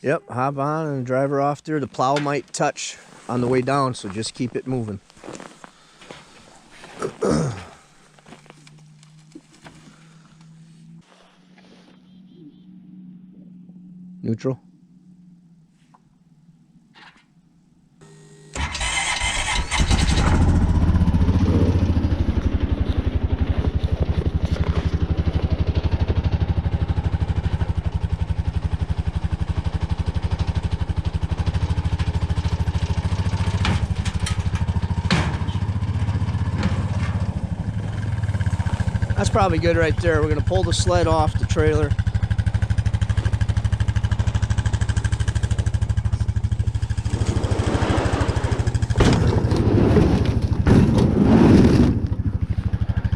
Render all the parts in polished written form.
Yep, hop on and drive her off there. The plow might touch on the way down, so just keep it moving. Neutral. That's probably good right there. We're gonna pull the sled off the trailer.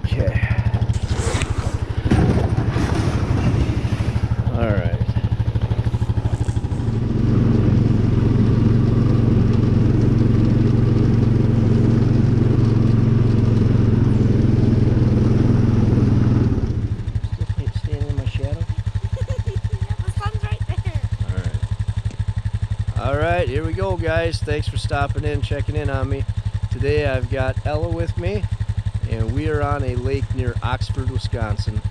Okay. All right. Alright, here we go, guys. Thanks for stopping in, checking in on me. Today I've got Ella with me, and we are on a lake near Oxford, Wisconsin.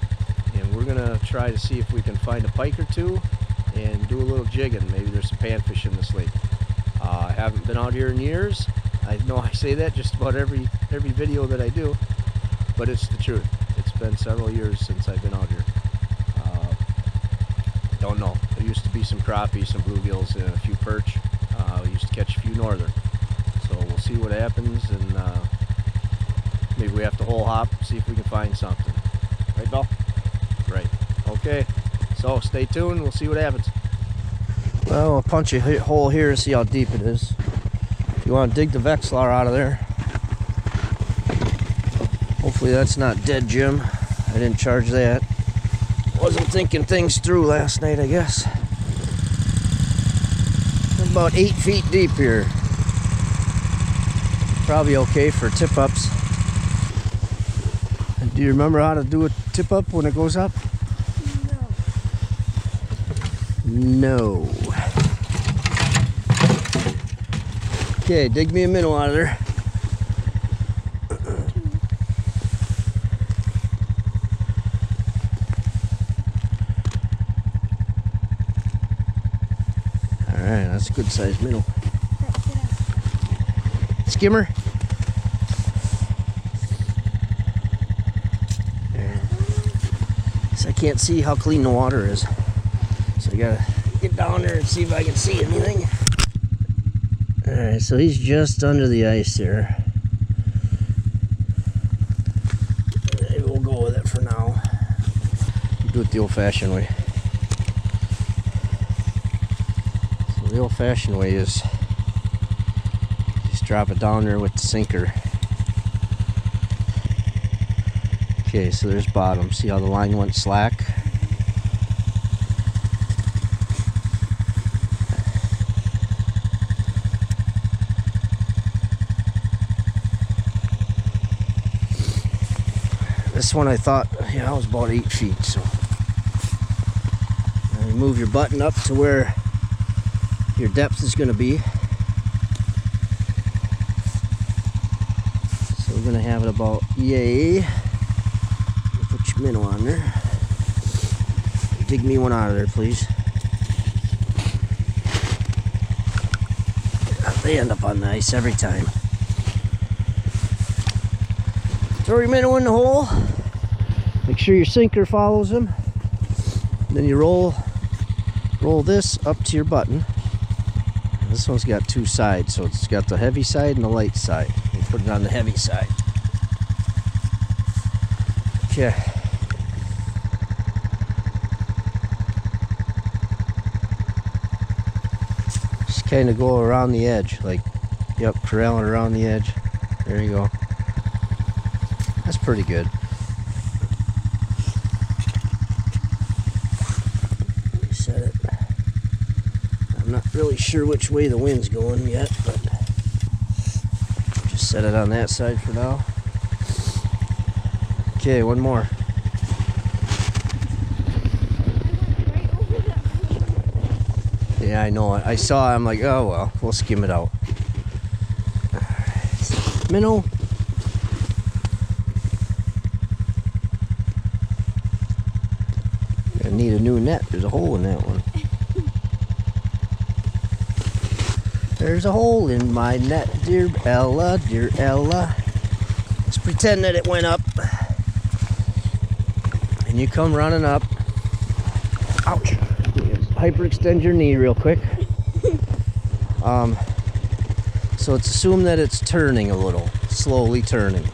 And we're going to try to see if we can find a pike or two and do a little jigging. Maybe there's some panfish in this lake. I haven't been out here in years. I know I say that just about every video that I do, but it's the truth. It's been several years since I've been out here. Don't know. There used to be some crappies, some bluegills, and a few perch. We used to catch a few northern. So we'll see what happens, and maybe we have to hole hop, see if we can find something. Right, Bill? Right. Okay. So stay tuned. We'll see what happens. Well, I'll punch a hole here and see how deep it is. If you want to dig the Vexlar out of there. Hopefully that's not dead, Jim. I didn't charge that. Wasn't thinking things through last night, I guess. I'm about 8 feet deep here. Probably okay for tip-ups. Do you remember how to do a tip-up when it goes up? No. Okay, dig me a minnow out of there. Alright, that's a good sized minnow. Skimmer? So I can't see how clean the water is. So I gotta get down there and see if I can see anything. Alright, so he's just under the ice there. Maybe we'll go with it for now. Do it the old-fashioned way. So the old-fashioned way is just drop it down there with the sinker. Okay, so there's bottom. See how the line went slack? This one I thought, yeah, it was about 8 feet, so. Now you move your button up to where your depth is going to be. So we're going to have it about yay. Put your minnow on there. Dig me one out of there, please. They end up on the ice every time. Throw your minnow in the hole. Make sure your sinker follows them. Then you roll this up to your button. This one's got two sides, so it's got the heavy side and the light side. You put it on the heavy side. Okay. Just kind of go around the edge, like, yep, corralling around the edge. There you go. That's pretty good. Set it. I'm not really sure which way the wind's going yet, but just set it on that side for now. Okay, one more. Yeah, I know it. I saw it. I'm like, oh well, we'll skim it out. Alright. Minnow. I need a new net. There's a hole in that one. There's a hole in my net, dear Ella, dear Ella. Let's pretend that it went up. And you come running up. Ouch. Hyperextend your knee real quick. So let's assume that it's turning a little, slowly turning.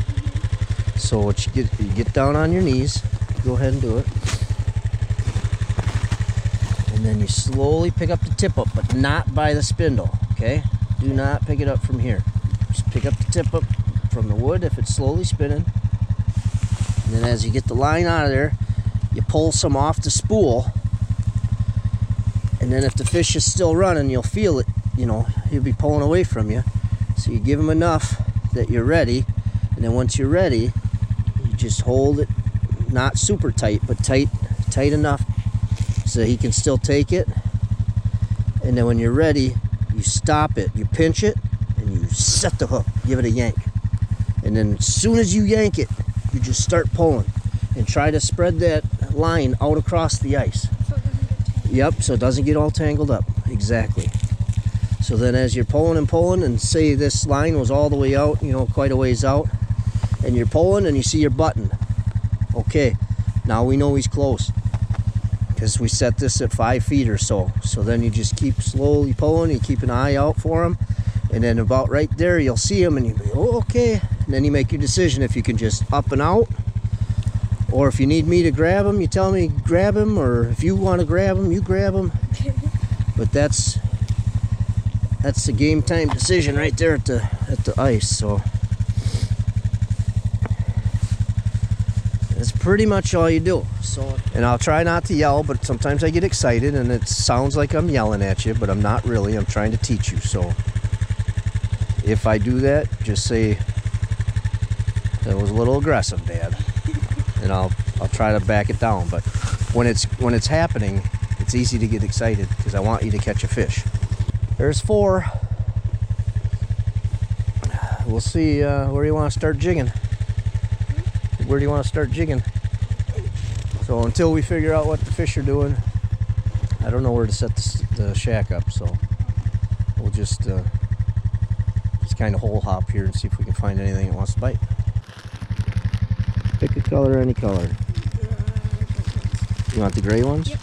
So what you get down on your knees. Go ahead and do it. And then you slowly pick up the tip up, but not by the spindle. Okay, do not pick it up from here. Just pick up the tip up from the wood if it's slowly spinning. And then as you get the line out of there, you pull some off the spool. And then if the fish is still running, you'll feel it, you know, he'll be pulling away from you. So you give him enough that you're ready. And then once you're ready, you just hold it, not super tight, but tight enough so that he can still take it. And then when you're ready, you stop it, you pinch it, and you set the hook, give it a yank. And then as soon as you yank it, you just start pulling and try to spread that line out across the ice. So it doesn't get tangled. Yep, so it doesn't get all tangled up. Exactly. So then as you're pulling and pulling, and say this line was all the way out, you know, quite a ways out, and you're pulling and you see your button. Okay, now we know he's close, because we set this at 5 feet or so. So then you just keep slowly pulling, you keep an eye out for him, and then about right there you'll see him and you go, oh, okay. And then you make your decision if you can just up and out, or if you need me to grab him, you tell me grab him, or if you want to grab him, you grab him. But that's the game time decision right there at the ice. So that's pretty much all you do. So, and I'll try not to yell, but sometimes I get excited and it sounds like I'm yelling at you, but I'm not really. I'm trying to teach you. So if I do that, just say that was a little aggressive, Dad, and I'll try to back it down. But when it's happening, it's easy to get excited because I want you to catch a fish. There's 4. We'll see where you want to start jigging. Where do you want to start jigging? So until we figure out what the fish are doing, I don't know where to set the shack up. So we'll just kind of hole hop here and see if we can find anything that wants to bite. Pick a color, any color. You want the gray ones? Yep.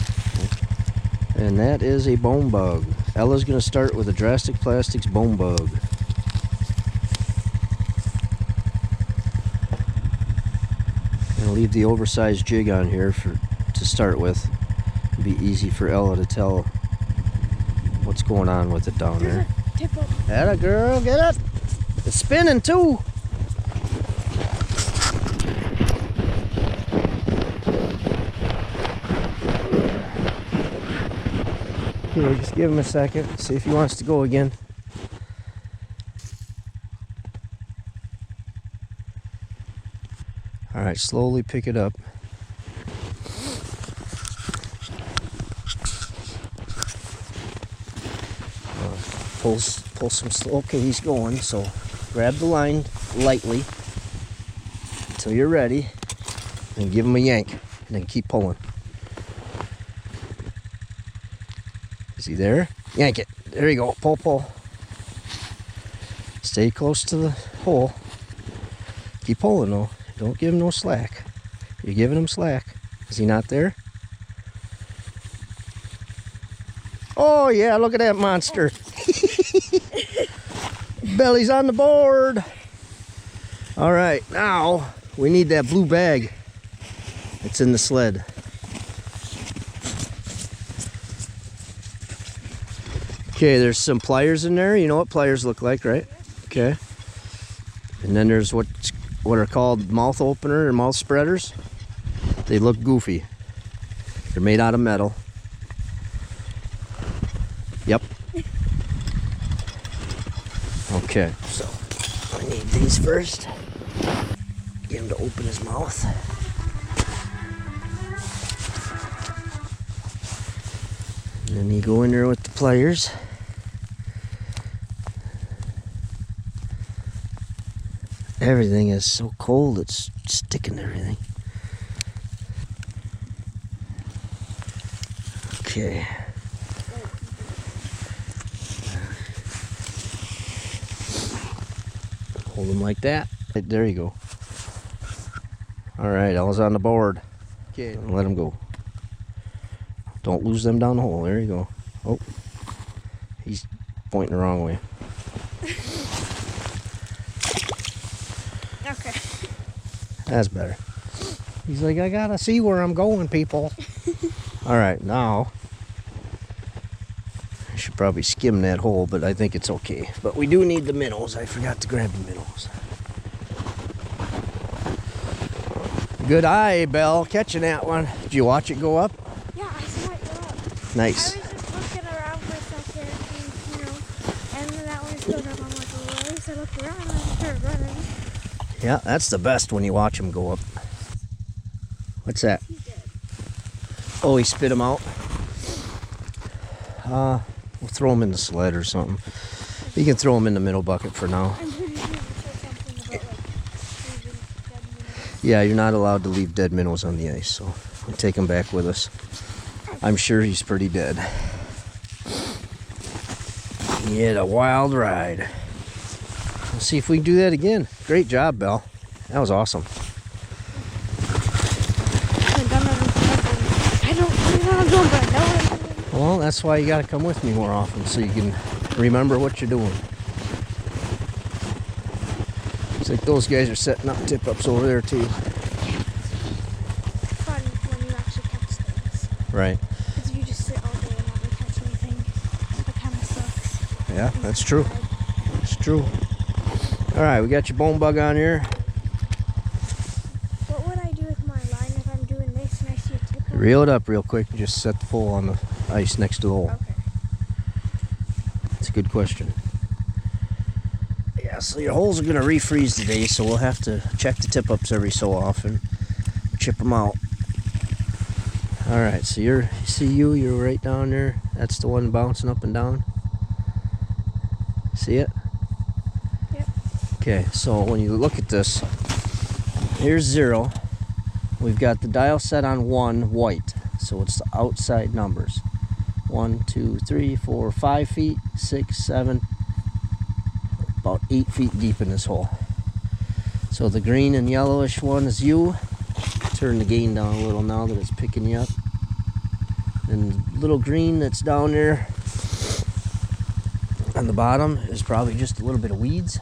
And that is a bone bug. Ella's going to start with a Drastic Plastics bone bug. I'm going to leave the oversized jig on here to start with. It'll be easy for Ella to tell what's going on with it down there. Tipup. Atta girl, get up! It's spinning too! Here, just give him a second, see if he wants to go again. Alright, slowly pick it up. Pull some, okay, he's going, so grab the line lightly until you're ready, and give him a yank, and then keep pulling. Is he there? Yank it. There you go. Pull, pull. Stay close to the hole. Keep pulling though. Don't give him no slack. You're giving him slack. Is he not there? Oh yeah, look at that monster. Belly's on the board. All right, now we need that blue bag. It's in the sled. Okay, there's some pliers in there. You know what pliers look like, right? Okay. And then there's what are called mouth opener or mouth spreaders. They look goofy. They're made out of metal. Yep. Okay, so I need these first. Get him to open his mouth. And And then you go in there with the pliers. Everything is so cold, it's sticking to everything. Okay. Hold them like that. Right, there you go. All right, Ella's on the board. Okay, let them go. Don't lose them down the hole. There you go. Oh, he's pointing the wrong way. Okay. That's better. He's like, I gotta see where I'm going, people. All right, now I should probably skim that hole, but I think it's okay. But we do need the minnows. I forgot to grab the minnows. Good eye, Belle, catching that one. Did you watch it go up? Yeah, I saw it go up. Nice. I was just looking around for a second, and then that one stood up. I'm like, well, at least I looked around and I started running. Yeah, that's the best when you watch them go up. What's that? He did. Oh, he spit them out? We'll throw them in the sled or something. You can throw them in the middle bucket for now. I'm pretty sure you said something about, like, leaving dead minnows. Yeah, you're not allowed to leave dead minnows on the ice, so we take them back with us. I'm sure he's pretty dead. He had a wild ride. Let's see if we can do that again. Great job, Belle. That was awesome. I don't know what I'm doing, but I know what I'm doing. Well, that's why you got to come with me more often so you can remember what you're doing. It's like those guys are setting up tip-ups over there too. It's fun when you actually catch things. Right. Because if you just sit all day and never catch anything, that kind of sucks. Yeah, that's true. It's true. All right, we got your bone bug on here. What would I do with my line if I'm doing this and I see a tip? Reel it up real quick and just set the pole on the ice next to the hole. Okay. That's a good question. Yeah, so your holes are going to refreeze today, so we'll have to check the tip-ups every so often. Chip them out. All right, so you're right down there. That's the one bouncing up and down. See it? Yep. Okay, so when you look at this, here's 0. We've got the dial set on 1 white, so it's the outside numbers. 1, 2, 3, 4, 5 feet, 6, 7, about 8 feet deep in this hole. So the green and yellowish one is you. Turn the gain down a little now that it's picking you up. And the little green that's down there on the bottom is probably just a little bit of weeds.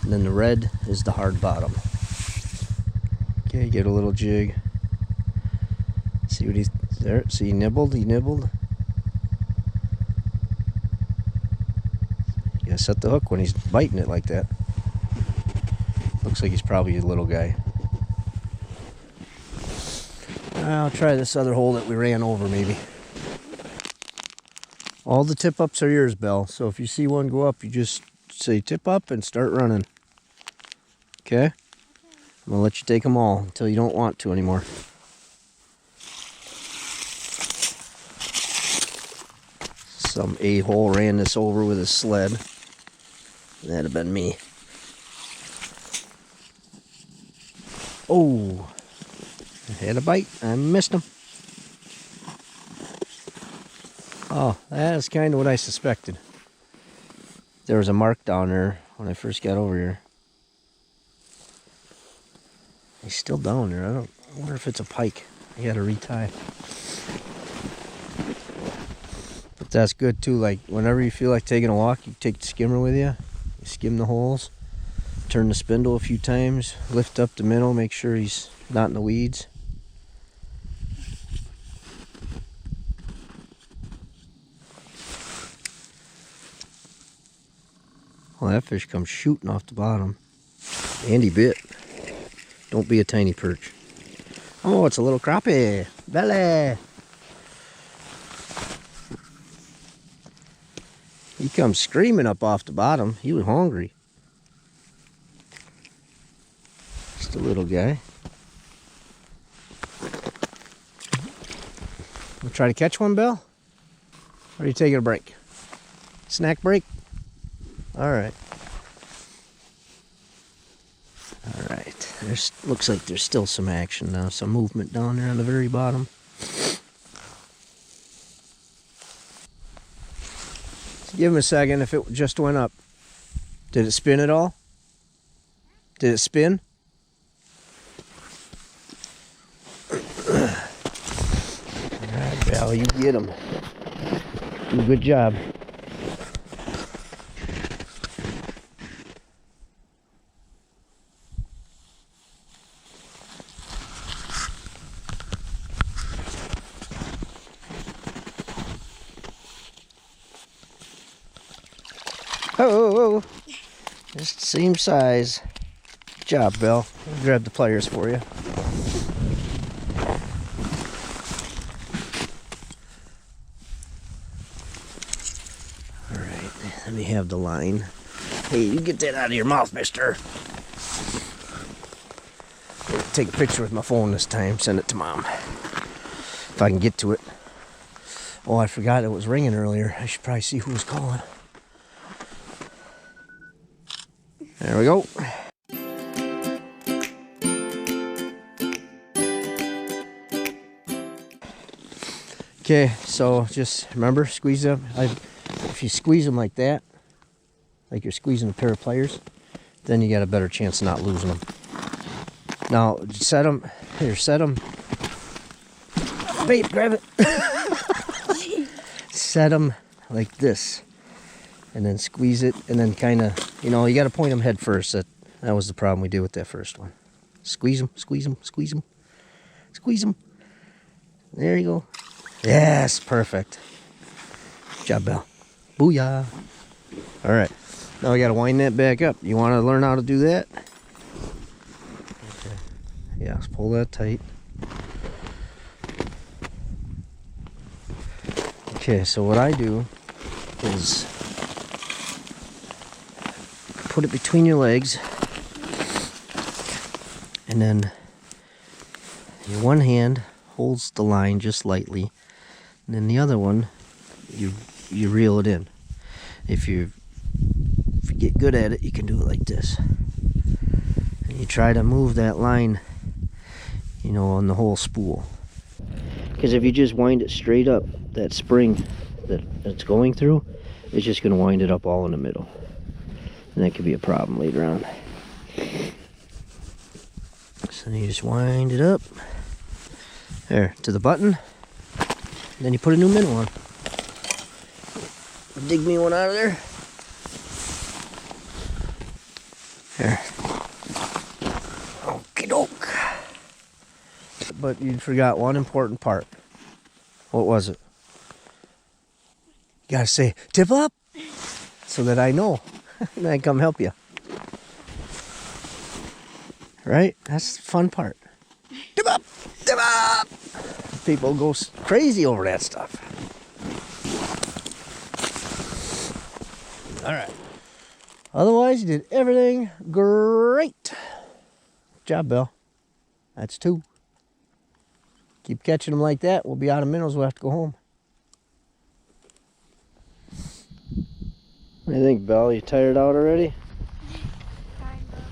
And then the red is the hard bottom. Okay, get a little jig. See what he's there. See, he nibbled. You gotta set the hook when he's biting it like that. Looks like he's probably a little guy. I'll try this other hole that we ran over maybe. All the tip ups are yours, Belle. So if you see one go up, you just say tip up and start running. Okay? I'm gonna let you take them all until you don't want to anymore. Some a-hole ran this over with his sled. That'd have been me. Oh, I had a bite. I missed him. Oh, that's kind of what I suspected. There was a mark down there when I first got over here. He's still down there. I wonder if it's a pike. I gotta retie. But that's good too. Like whenever you feel like taking a walk, you take the skimmer with you. You skim the holes. Turn the spindle a few times. Lift up the minnow. Make sure he's not in the weeds. Well, that fish comes shooting off the bottom. And he bit. Don't be a tiny perch. Oh, it's a little crappie. Belly. He comes screaming up off the bottom. He was hungry. Just a little guy. We'll try to catch one, Belle? Or are you taking a break? Snack break? All right. All right. Looks like there's still some action now, some movement down there on the very bottom. Give him a second if it just went up. Did it spin at all? Did it spin? Alright, Val, you get him. Do a good job. Oh, just the same size. Good job, Bill. I'll grab the pliers for you. Alright, let me have the line. Hey, you get that out of your mouth, mister. Take a picture with my phone this time, send it to Mom. If I can get to it. Oh, I forgot it was ringing earlier. I should probably see who was calling. There we go. Okay, so just remember, squeeze them. If you squeeze them like that, like you're squeezing a pair of pliers, then you got a better chance of not losing them. Now, set them. Here, set them. Babe, grab it. Set them like this. And then squeeze it, and then kind of, you know, you got to point them head first. That was the problem we did with that first one. Squeeze them, squeeze them, squeeze them, squeeze them. There you go. Yes, perfect. Good job, Belle. Booyah. All right, now we got to wind that back up. You want to learn how to do that? Okay. Yeah, let's pull that tight. Okay, so what I do is put it between your legs, and then your one hand holds the line just lightly, and then the other one you reel it in. If you get good at it, you can do it like this, and you try to move that line, you know, on the whole spool. Because if you just wind it straight up, that spring that it's going through, it's just going to wind it up all in the middle. And that could be a problem later on. So you just wind it up. There, to the button. And then you put a new minnow on. Dig me one out of there. There. Okie doke. But you forgot one important part. What was it? You gotta say, tip up, so that I know. And I come help you. Right? That's the fun part. Tip up! Tip up! People go crazy over that stuff. Alright. Otherwise, you did everything great. Good job, Bill. That's 2. Keep catching them like that. We'll be out of minnows. We'll have to go home. What do you think, Belle? You tired out already?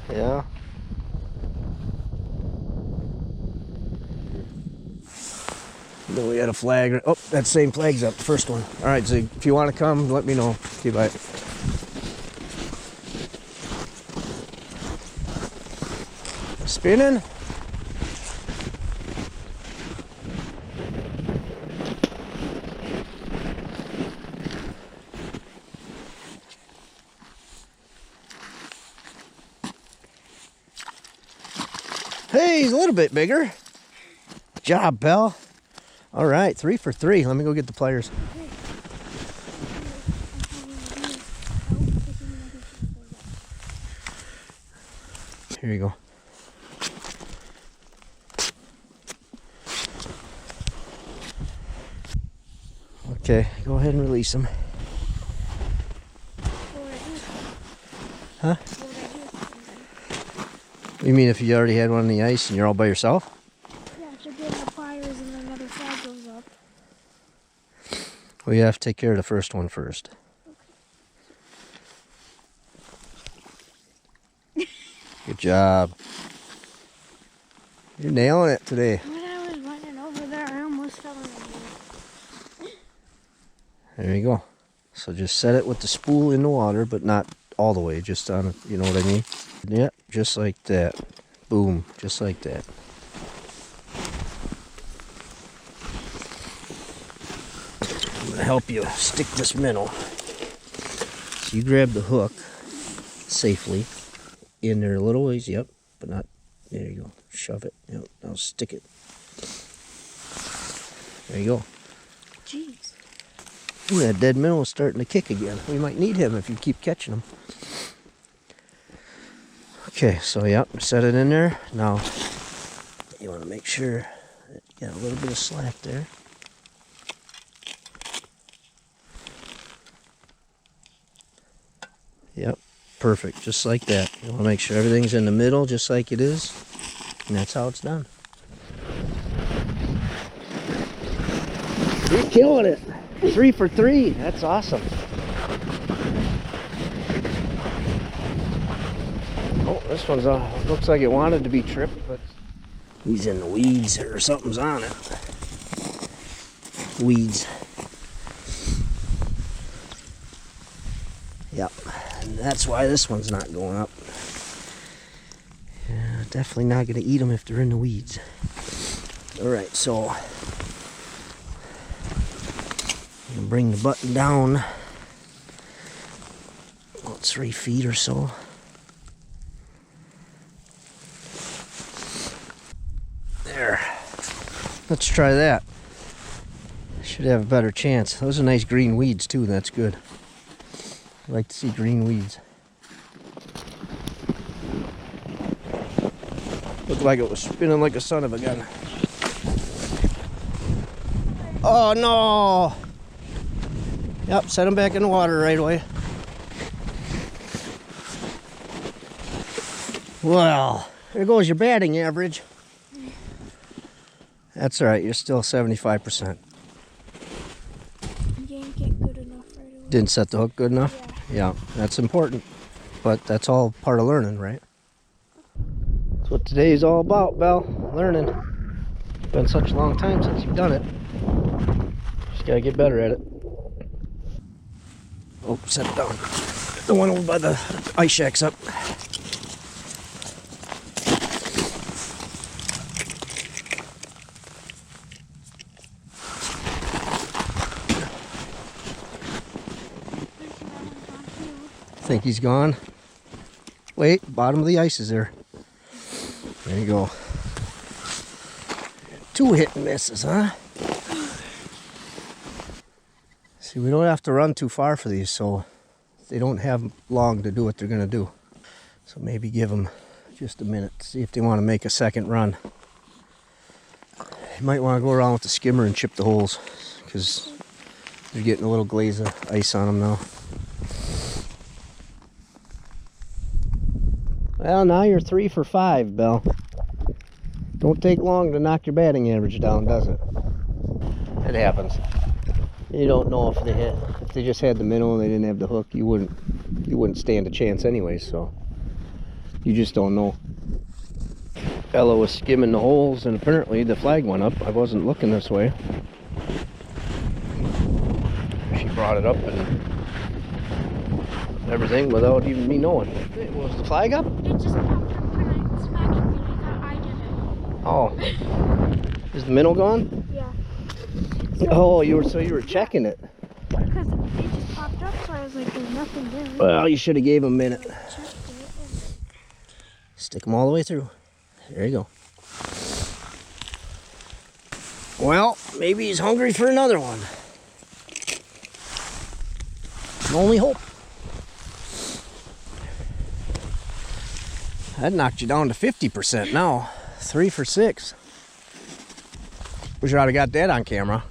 Kinda. Yeah? Then we got a flag. Oh, that same flag's up, the first one. Alright, so if you want to come, let me know. Okay, bye. Spinning. Hey, he's a little bit bigger. Good job, Belle. All right, 3 for 3. Let me go get the pliers. Here you go. Okay, go ahead and release them. Huh? You mean if you already had one on the ice and you're all by yourself? Yeah, if you're getting the pliers and then another flag goes up. Well, you have to take care of the first one first. Good job. You're nailing it today. When I was running over there, I almost fell in the water. There you go. So just set it with the spool in the water, but not all the way, just on it, you know what I mean? Yep, just like that. Boom, just like that. I'm gonna help you stick this minnow. So you grab the hook safely in there a little ways, yep, but not, there you go. Shove it, yep, now stick it. There you go. Jeez. Ooh, that dead minnow is starting to kick again. We might need him if you keep catching him. Okay, so yep, set it in there. Now, you want to make sure that you got a little bit of slack there. Yep, perfect, just like that. You want to make sure everything's in the middle just like it is, and that's how it's done. You're killing it. 3 for 3, that's awesome. Oh, this one's looks like it wanted to be tripped, but he's in the weeds or something's on it. Weeds. Yep, and that's why this one's not going up. Yeah, definitely not going to eat them if they're in the weeds. Alright, so bring the button down about 3 feet or so. There. Let's try that. Should have a better chance. Those are nice green weeds too, that's good. I like to see green weeds. Looked like it was spinning like a son of a gun. Oh no! Yep, set them back in the water right away. Well, there goes your batting average. That's all right, you're still 75%. You didn't get good enough right away. Didn't set the hook good enough? Yeah, that's important. But that's all part of learning, right? That's what today's all about, Belle. Learning. It's been such a long time since you've done it. Just gotta get better at it. Oh, set it down. The one over by the ice shack's up. Think he's gone? Wait, bottom of the ice is there. There you go. 2 hit and misses, huh? See, we don't have to run too far for these, so they don't have long to do what they're gonna do. So maybe give them just a minute to see if they want to make a second run. You might want to go around with the skimmer and chip the holes, because they're getting a little glaze of ice on them now. Well, now you're 3 for 5, Belle. Don't take long to knock your batting average down, does it? It happens. You don't know if they hit. If they just had the minnow and they didn't have the hook, you wouldn't stand a chance anyway. So you just don't know. Ella was skimming the holes, and apparently the flag went up. I wasn't looking this way. She brought it up and everything without even me knowing. Was the flag up? It just popped up when I smacked it, and I thought I did it. Oh. Is the minnow gone? Yeah. Oh, you were checking it. Because it just popped up, so I was like, there's nothing there. Well, you should have gave him a minute. I checked it. Stick them all the way through. There you go. Well, maybe he's hungry for another one. Only hope. That knocked you down to 50% now. 3 for 6. Wish I would have got that on camera.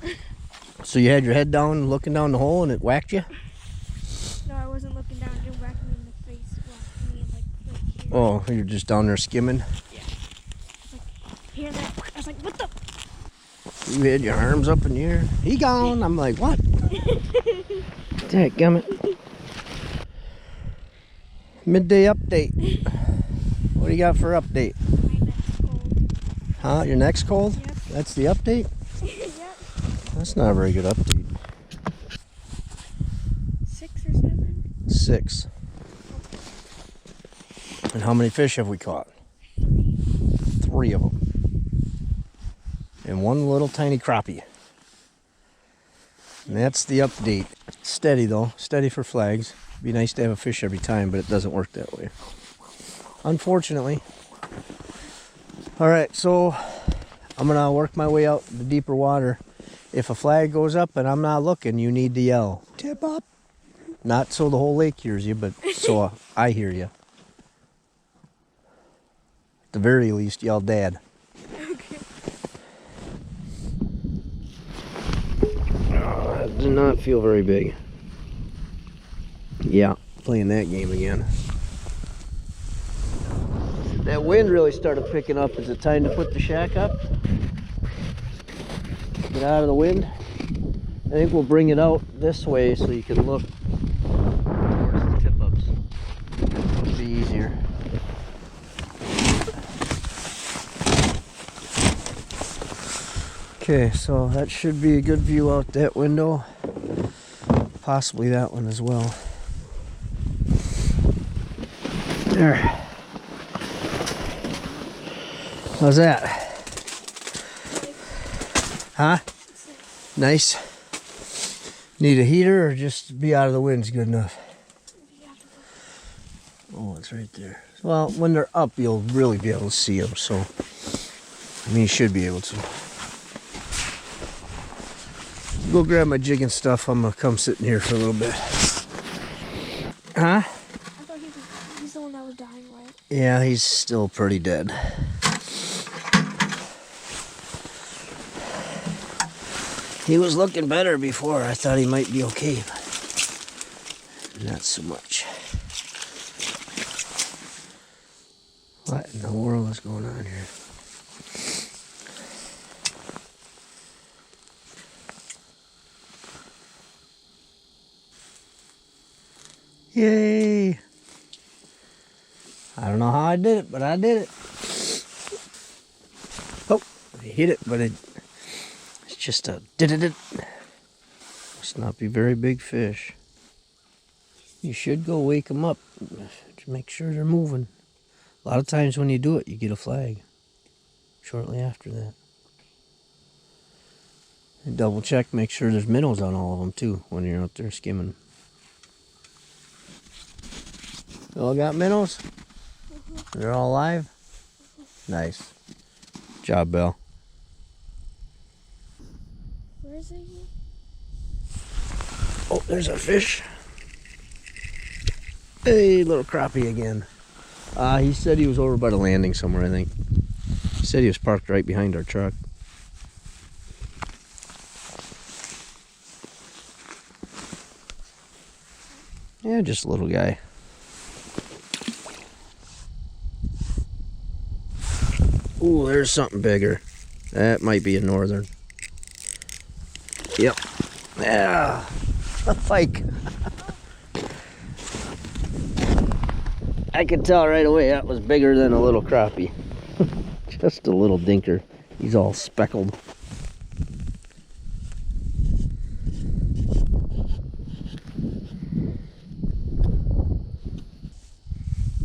So you had your head down looking down the hole and it whacked you? No, I wasn't looking down. It whacked me in the face. It whacked me like right here. Oh, you're just down there skimming? Yeah. Like, hear that? I was like, what the? You had your arms up in the air. He gone. I'm like, what? Dadgummit. Midday update. What do you got for update? My neck's cold. Huh? Your neck's cold? Yep. That's the update? Yep. That's not a very good update. 6 or 7. 6. And how many fish have we caught? 3 of them. And 1 little tiny crappie. And that's the update. Steady though, steady for flags. Be nice to have a fish every time, but it doesn't work that way, unfortunately. All right, so I'm gonna work my way out the deeper water. If a flag goes up and I'm not looking, you need to yell, "Tip up!" Not so the whole lake hears you, but so I hear you. At the very least, yell "Dad." Okay. Oh, that did not feel very big. Yeah, playing that game again. That wind really started picking up. Is it time to put the shack up? Get out of the wind. I think we'll bring it out this way so you can look towards the tip-ups. It'll be easier. Okay, so that should be a good view out that window. Possibly that one as well. There. How's that? Huh? Nice. Need a heater or just be out of the wind's good enough? Oh, it's right there. Well, when they're up, you'll really be able to see them, so I mean, you should be able to. Go grab my jig and stuff. I'm gonna come sit in here for a little bit. Huh? I thought he's the one that was dying, right? Yeah, he's still pretty dead. He was looking better before. I thought he might be okay, but not so much. What in the world is going on here? Yay! I don't know how I did it, but I did it. Oh, I hit it, but it's just a did-it-it. Must not be very big fish. You should go wake them up to make sure they're moving. A lot of times when you do it, you get a flag shortly after that. And double check, make sure there's minnows on all of them too when you're out there skimming. They all got minnows? They're all alive? Nice. Job, Belle. Where is he? Oh, there's a fish. Hey, little crappie again. He said he was over by the landing somewhere, I think. He said he was parked right behind our truck. Yeah, just a little guy. Ooh, there's something bigger. That might be a northern. Yep. Yeah, a pike. I could tell right away that was bigger than a little crappie. Just a little dinker. He's all speckled.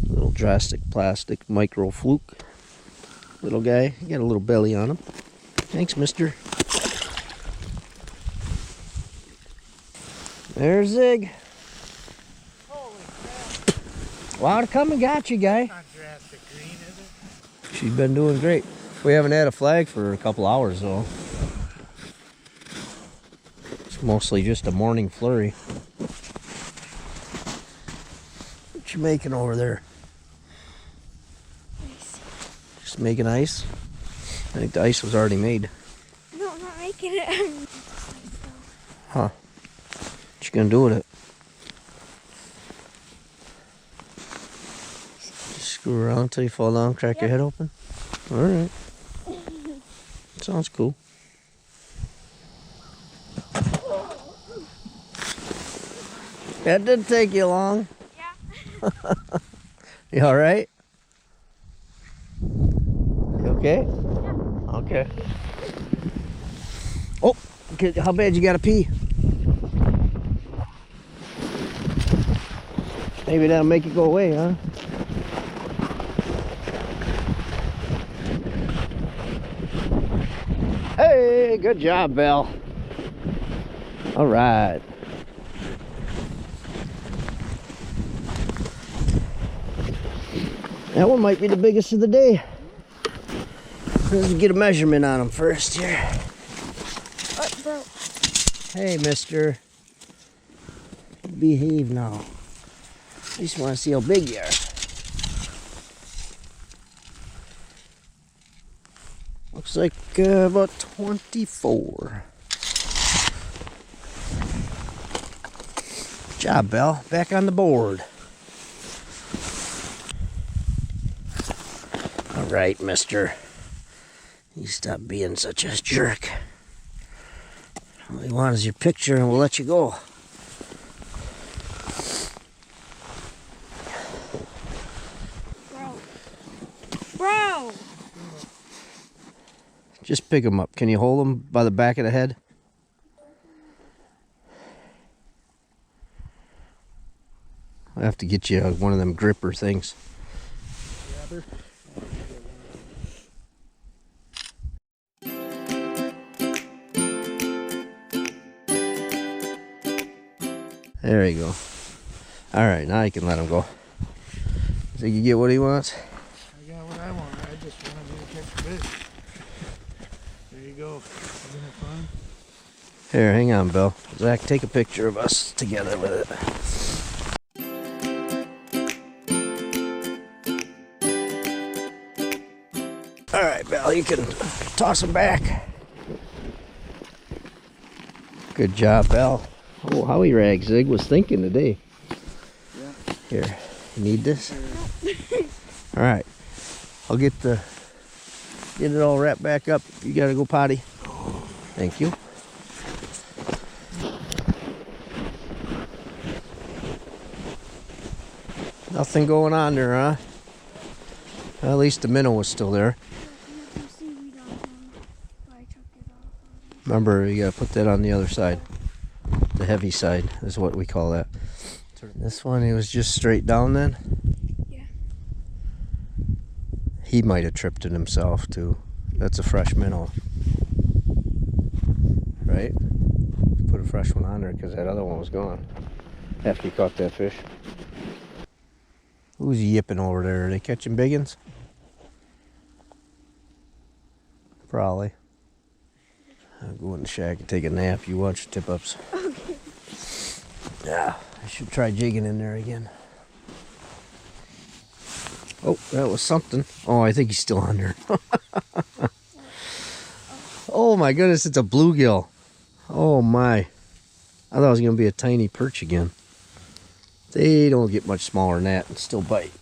Little drastic plastic micro fluke. Little guy. He got a little belly on him. Thanks, mister. There's Zig. Holy crap. Wow, to come and got you, guy. Not drastic green, is it? She's been doing great. We haven't had a flag for a couple hours, though. It's mostly just a morning flurry. What you making over there? Ice. Just making ice? I think the ice was already made. No, I'm not making it. Huh. What you gonna do with it? Just screw around until you fall down, crack your head open? Alright. Sounds cool. That didn't take you long. Yeah. You all right? You okay? Yeah. Okay. Oh, how bad you gotta pee? Maybe that'll make it go away, huh? Hey, good job, Belle. All right. That one might be the biggest of the day. Let's get a measurement on him first here. What, bro? Hey, mister. Behave now. I just want to see how big you are. Looks like about 24. Good job, Belle. Back on the board. All right, mister. You stop being such a jerk. All we want is your picture and we'll let you go. Bro! Just pick him up. Can you hold him by the back of the head? I have to get you one of them gripper things. Grabber. There you go. All right, now you can let him go. Think you get what he wants? I got what I want. I just wanted you to catch a fish. There you go. Isn't it fun? Here, hang on, Bill. Zach, take a picture of us together with it. All right, Bill, you can toss him back. Good job, Bill. Oh, Howie Ragzig was thinking today. Yeah. Here, you need this? All right, I'll get it all wrapped back up. You gotta go potty. Thank you. Nothing going on there, huh? Well, at least the minnow was still there. Remember, you gotta put that on the other side. The heavy side is what we call that. This one, he was just straight down then? Yeah. He might have tripped it himself too. That's a fresh minnow. Right? Put a fresh one on there because that other one was gone after he caught that fish. Who's yipping over there? Are they catching big ones? Probably. I'll go in the shack and take a nap. You watch the tip-ups. Okay. Yeah, I should try jigging in there again. Oh, that was something. Oh, I think he's still on there. Oh my goodness, it's a bluegill. Oh my. I thought it was going to be a tiny perch again. They don't get much smaller than that and still bite.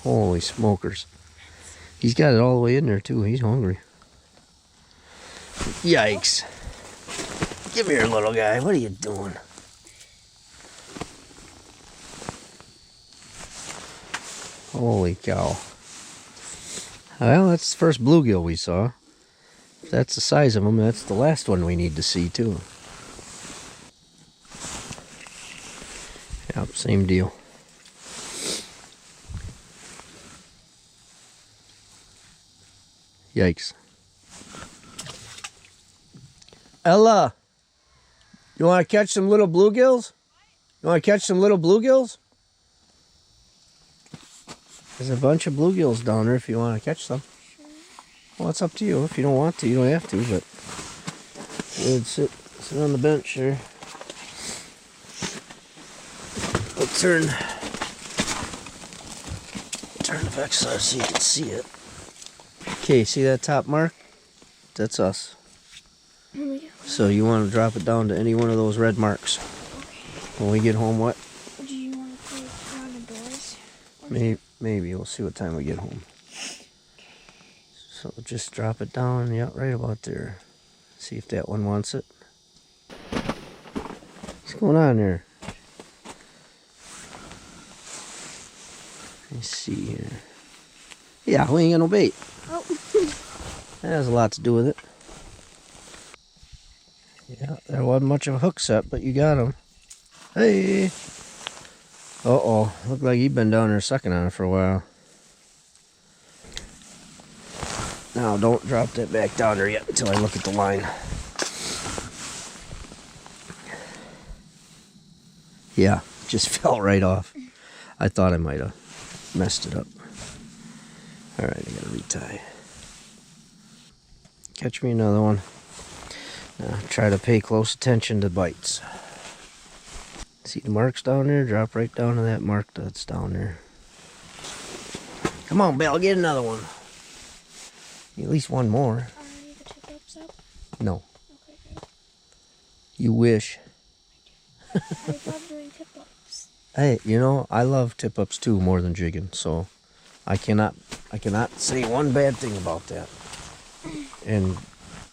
Holy smokers. He's got it all the way in there too. He's hungry. Yikes. Come here, little guy. What are you doing? Holy cow. Well, that's the first bluegill we saw. If that's the size of them, that's the last one we need to see too. Yep, same deal. Yikes. Ella, you want to catch some little bluegills? You want to catch some little bluegills? There's a bunch of bluegills down there if you want to catch them. Sure. Well, it's up to you. If you don't want to, you don't have to, but you'd sit on the bench there. We'll turn the back side so you can see it. Okay, see that top mark? That's us. So you want to drop it down to any one of those red marks. Okay. When we get home, what? Do you want to put it on the doors? Maybe. We'll see what time we get home. So just drop it down, yeah, right about there. See if that one wants it. What's going on there? Let's see here. Yeah, we ain't got no bait. Oh. That has a lot to do with it. Yeah, there wasn't much of a hook set, but you got him. Hey! Uh-oh, looked like he'd been down there sucking on it for a while. Now, don't drop that back down there yet until I look at the line. Yeah, just fell right off. I thought I might have messed it up. Alright, I gotta retie. Catch me another one. Now, try to pay close attention to bites. See the marks down there? Drop right down to that mark that's down there. Come on, Bill, get another one. At least one more. Are any of the tip-ups up? No. Okay, good. You wish. I love doing tip-ups. Hey, you know, I love tip-ups too more than jigging, so I cannot say one bad thing about that. And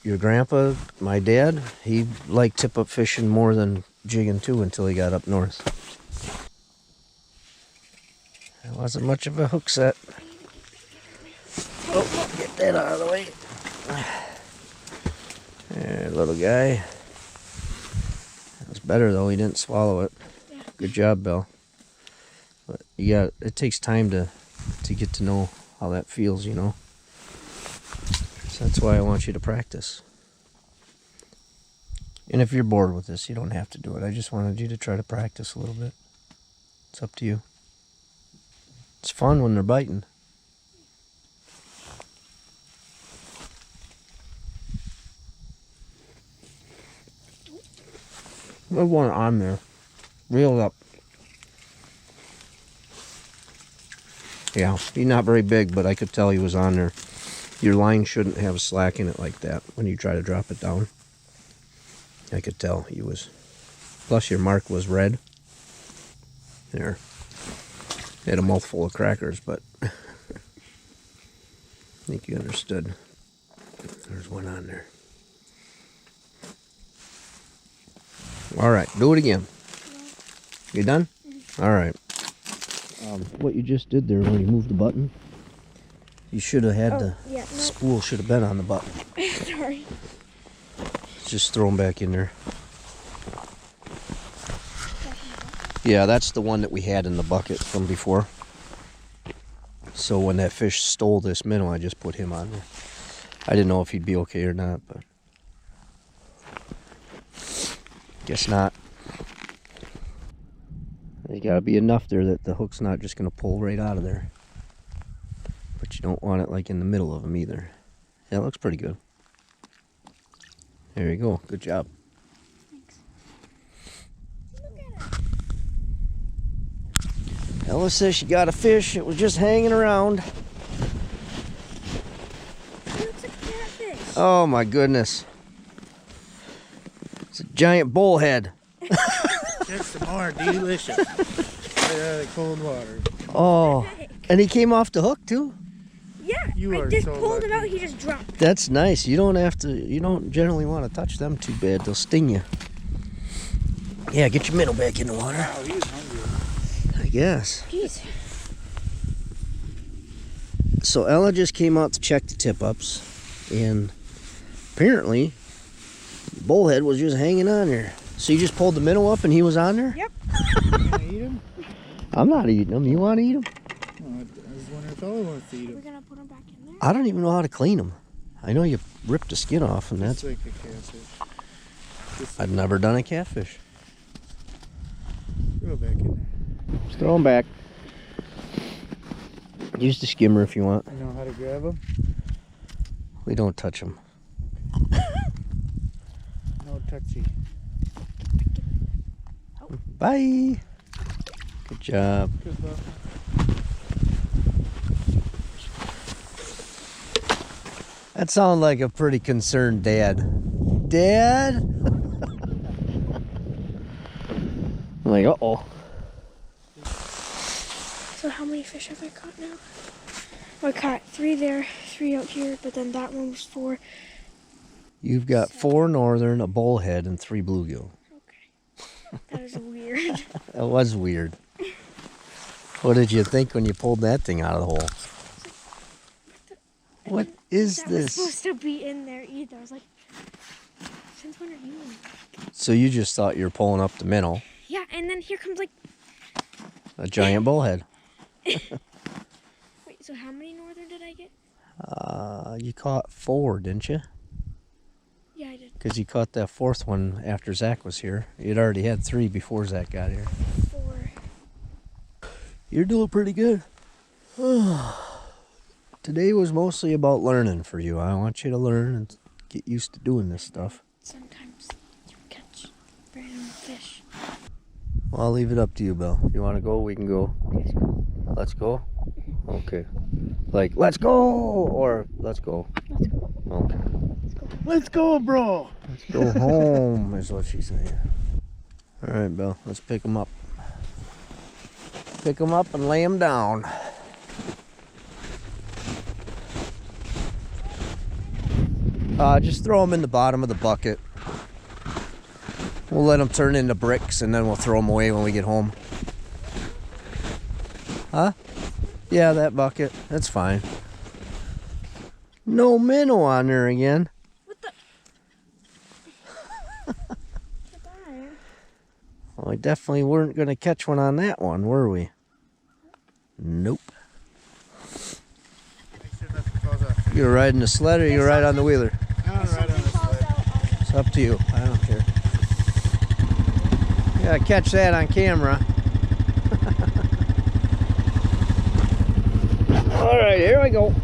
your grandpa, my dad, he liked tip-up fishing more than jigging too until he got up north. There wasn't much of a hook set. Oh, get that out of the way. There, little guy. That was better though, he didn't swallow it. Yeah. Good job, Bill. But yeah, it takes time to get to know how that feels, you know. So that's why I want you to practice. And if you're bored with this, you don't have to do it. I just wanted you to try to practice a little bit. It's up to you. It's fun when they're biting. There's one on there. Reeled up. Yeah, he's not very big, but I could tell he was on there. Your line shouldn't have slack in it like that when you try to drop it down. I could tell he was. Plus your mark was red. There. He had a mouthful of crackers, but I think you understood. There's one on there. All right, do it again. You done? All right. What you just did there when you moved the button, you should have had the spool should have been on the button. Sorry. Just throw them back in there. Yeah, that's the one that we had in the bucket from before. So when that fish stole this minnow, I just put him on there. I didn't know if he'd be okay or not, but guess not. There's got to be enough there that the hook's not just going to pull right out of there. But you don't want it like in the middle of them either. Yeah, it looks pretty good. There you go. Good job. Thanks. Look at it. Ella says she got a fish. It was just hanging around. It looks like a catfish. Oh my goodness. It's a giant bullhead. Catch some more, delicious. Right out of the cold water. Oh, and he came off the hook too? Yeah, You I are just so pulled him lucky. out, he just dropped. That's nice. You don't generally want to touch them too bad. They'll sting you. Yeah, get your minnow back in the water. Wow, he's hungry. I guess. Jeez. So Ella just came out to check the tip-ups, and apparently the bullhead was just hanging on there. So you just pulled the minnow up and he was on there? Yep. You gonna eat him? I'm not eating them. You want to eat them? Oh, I was wondering if Ella wants to eat We're him. gonna put him back in there. I don't even know how to clean them. I know you ripped the skin off, and It's that's. like a catfish. Just I've never done a catfish. throw it back in there. Just throw them back. Use the skimmer if you want. You know how to grab them? We don't touch them. No touchy. Bye. Good job. Good luck. That sounded like a pretty concerned dad. Dad? I'm like, uh-oh. So how many fish have I caught now? I caught 3 there, 3 out here, but then that one was 4. You've got 4 northern, a bullhead, and 3 bluegill. Okay. That is weird. That was weird. What did you think when you pulled that thing out of the hole? What is That was this? supposed to be in there either. I was like, since when are you in? So you just thought you were pulling up the minnow. Yeah, and then here comes like, A giant bullhead. wait, so how many northern did I get? You caught 4, didn't you? Yeah, I did. Because you caught that 4th one after Zach was here. You'd already had 3 before Zach got here. 4. You're doing pretty good. Today was mostly about learning for you. I want you to learn and get used to doing this stuff. Sometimes you catch random fish. Well, I'll leave it up to you, Bill. If you want to go, we can go. Let's go? Okay. Like, let's go! Or, let's go. Let's go. Okay. Let's go. Let's go, bro. Let's go home, is what she's saying. All right, Bill. Let's pick them up. Pick them up and lay them down. Just throw them in the bottom of the bucket. We'll let them turn into bricks and then we'll throw them away when we get home. Huh? Yeah, that bucket. That's fine. No minnow on there again. What the? Goodbye. Well, we definitely weren't going to catch one on that one, were we? Nope. You gonna ride in the sled or you gonna ride on the wheeler? I'm right on the sled. It's up to you. I don't care. You gotta catch that on camera. All right, here we go.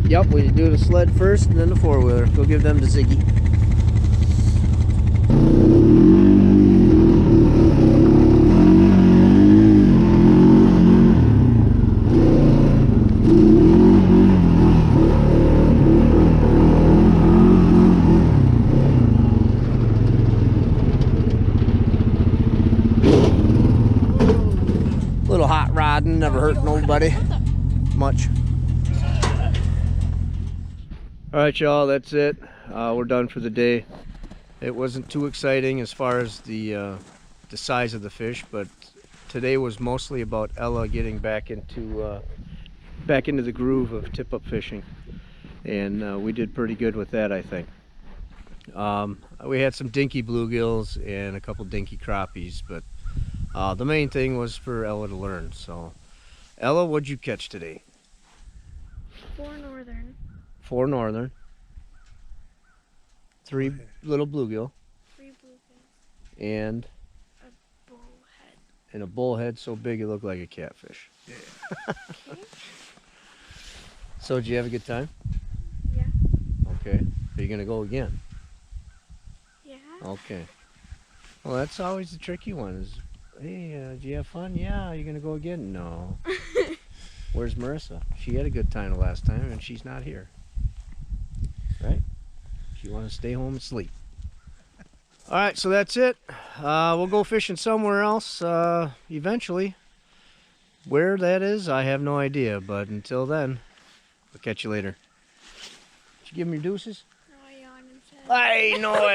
Yep, we do the sled first and then the 4-wheeler. Go give them to Ziggy. Little hot rodding, never hurt nobody much. All right, y'all, that's it. We're done for the day. It wasn't too exciting as far as the size of the fish, but today was mostly about Ella getting back into the groove of tip-up fishing, and we did pretty good with that, I think. We had some dinky bluegills and a couple dinky crappies, but the main thing was for Ella to learn. So, Ella, what'd you catch today? 4 northern. 4 northern, 3 little bluegill, 3 bluegills. and A bullhead. a bullhead so big it looked like a catfish. Yeah. So, did you have a good time? Yeah. Okay. Are you gonna go again? Yeah. Okay. Well, that's always the tricky one. Is, hey, did you have fun? Yeah. Are you gonna go again? No. Where's Marissa? She had a good time the last time, and she's not here. Right? She wants to stay home and sleep. All right, so that's it. We'll go fishing somewhere else eventually. Where that is, I have no idea. But until then, I'll catch you later. Did you give him your deuces? No, I yawned and said. I know it.